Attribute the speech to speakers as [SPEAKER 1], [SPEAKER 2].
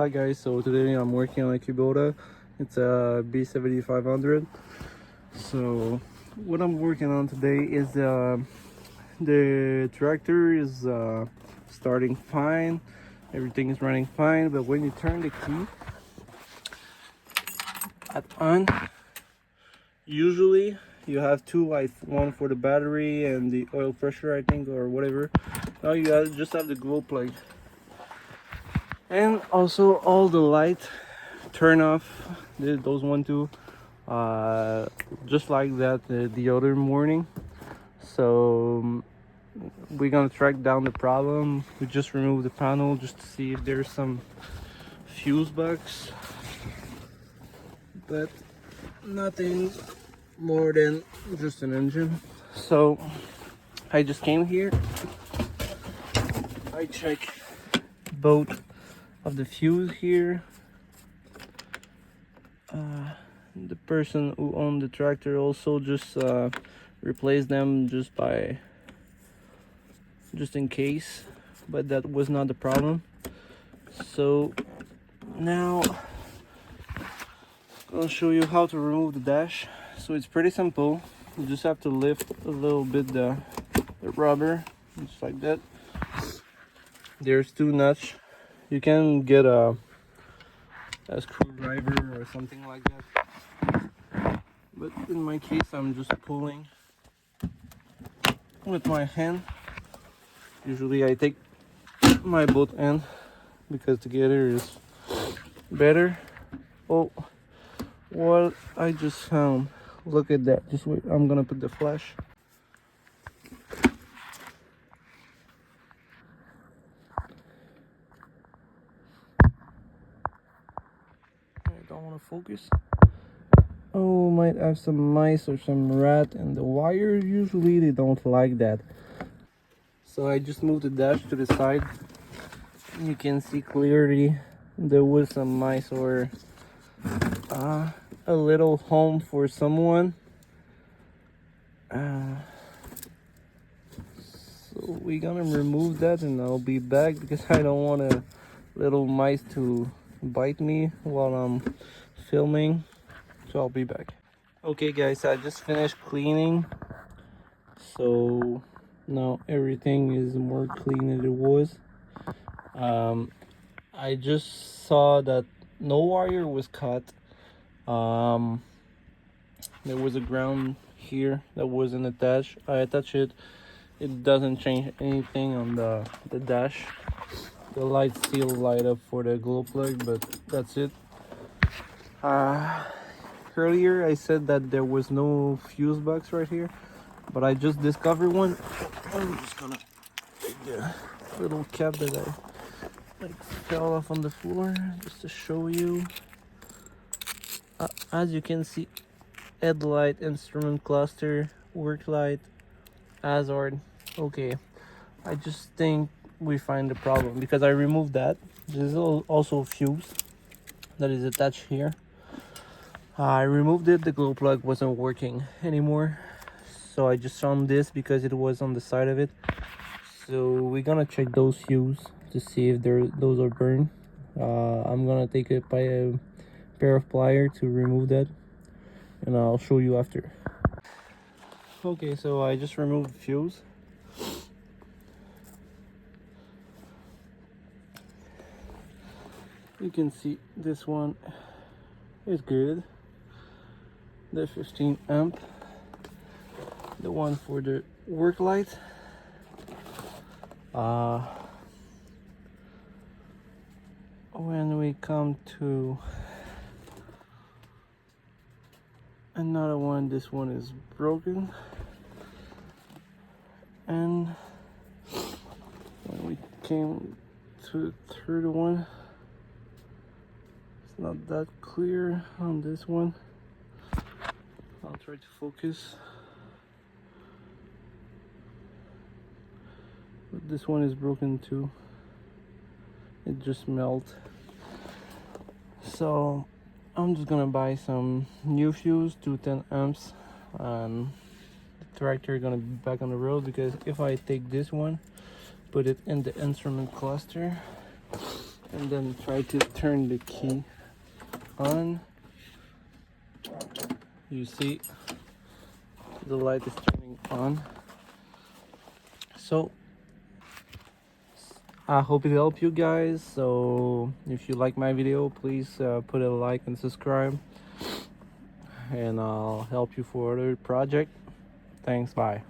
[SPEAKER 1] Hi guys, so today I'm working on a Kubota. It's a B7500. So what I'm working on today is the tractor is starting fine, everything is running fine, but when you turn the key at on, usually you have two lights, one for the battery and the oil pressure, I think, or whatever. Now you just have the glow plug. And also all the lights turn off, those one too, just like that the other morning. So we're gonna track down the problem. We just removed the panel just to see if there's some fuse box, but nothing more than just an engine. So I just came here, I check both of the fuse here. The person who owned the tractor also just replaced them just in case, but that was not the problem. So now I'll show you how to remove the dash. So it's pretty simple. You just have to lift a little bit the rubber, just like that. There's two nuts. You can get a screwdriver or something like that, but in my case I'm just pulling with my hand. Usually I take my both hand because together is better. Oh, what I just found, look at that. Just wait, I'm gonna put the flash. I don't want to focus. Oh, might have some mice or some rat in the wire. Usually they don't like that. So I just moved the dash to the side. You can see clearly there was some mice or a little home for someone. So we're gonna remove that and I'll be back because I don't want a little mice to bite me while I'm filming. So I'll be back. Okay guys, I just finished cleaning, so now everything is more clean than it was. I just saw that no wire was cut. There was a ground here that wasn't attached. I attached it. It doesn't change anything on the dash. The lights still light up for the glow plug, but that's it. Earlier I said that there was no fuse box right here, but I just discovered one. I'm just gonna take the little cap that I fell off on the floor just to show you. As you can see, headlight, instrument cluster, work light, hazard. Okay, I just think we find the problem because I removed that. There's also a fuse that is attached here. I removed it, the glow plug wasn't working anymore, so I just found this because it was on the side of it. So we're gonna check those fuses to see if those are burned. I'm gonna take a pair of pliers to remove that, and I'll show you after. Okay, so I just removed the fuse. You can see this one is good. The 15 amp, the one for the work light. When we come to another one, this one is broken, and when we came to the third one, it's not that clear on this one. I'll try to focus, but this one is broken too. It just melted. So I'm just gonna buy some new fuse, 210 amps, and the tractor gonna be back on the road, because if I take this one, put it in the instrument cluster, and then try to turn the key on. You see the light is turning on. So I hope it helped you guys. So if you like my video, please put a like and subscribe, and I'll help you for other project. Thanks, bye.